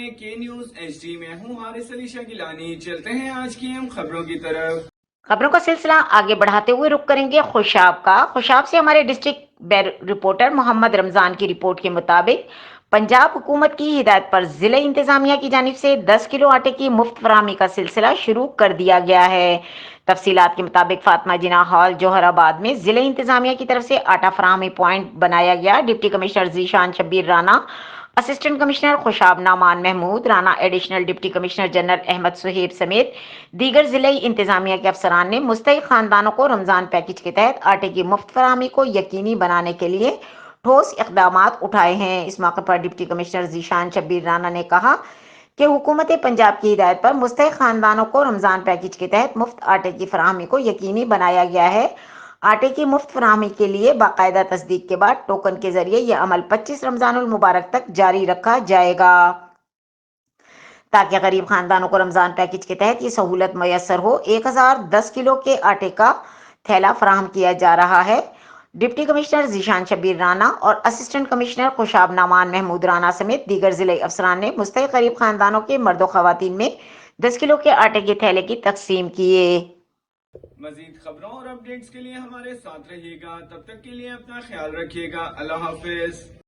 ہیں کے news H D میں ہوں حارث علی شاہ گیلانی۔ چلتے ہیں آج کی اہم خبروں کی طرف۔ خبروں کا سلسلہ آگے بڑھاتے ہوئے رخ کریں گے خوشاب کا۔ خوشاب سے ہمارے ڈسٹرکٹ رپورٹر محمد رمضان کی رپورٹ کے مطابق پنجاب حکومت کی ہدایت پر ضلع انتظامیہ کی جانب سے 10 کلو آٹے کی مفت فراہمی کا سلسلہ شروع کر دیا گیا ہے۔ تفصیلات کے مطابق فاطمہ جناح ہال جوہر آباد میں ضلع انتظامیہ کی طرف سے آٹا فراہمی پوائنٹ بنایا گیا۔ Deputy commissioner Zeeshan Shabbir Rana, assistant commissioner Khushab Nauman Mahmood Rana, additional deputy commissioner general Ahmed Suhaib سمیت دیگر ضلعی انتظامیہ کے افسران نے مستحق خاندانوں کو رمضان پیکج کے تحت آٹے کی مفت فراہمی کو یقینی بنانے کے لیے ٹھوس اقدامات اٹھائے ہیں۔ اس موقع پر ڈپٹی کمشنر ذیشان شبیر رانا نے کہا کہ حکومت پنجاب کی ہدایت پر مستحق خاندانوں کو رمضان پیکج کے تحت مفت آٹے کی فراہمی کو یقینی بنایا گیا ہے۔ آٹے کی مفت فراہمی کے لیے باقاعدہ تصدیق کے بعد ٹوکن کے ذریعے یہ عمل 25 رمضان المبارک تک جاری رکھا جائے گا تاکہ غریب خاندانوں کو رمضان پیکج کے تحت یہ سہولت میسر ہو۔ 1010 کلو کے آٹے کا تھیلا فراہم کیا جا رہا ہے۔ ڈپٹی کمشنر ذیشان شبیر رانا اور اسسٹنٹ کمشنر خوشاب نعمان محمود رانا سمیت دیگر ضلعی افسران نے مستحق غریب خاندانوں کے مرد و خواتین میں 10 کلو کے آٹے کے تھیلے کی تقسیم کیے۔ مزید خبروں اور اپڈیٹس کے لیے ہمارے ساتھ رہیے گا، تب تک کے لیے اپنا خیال رکھیے گا۔ اللہ حافظ۔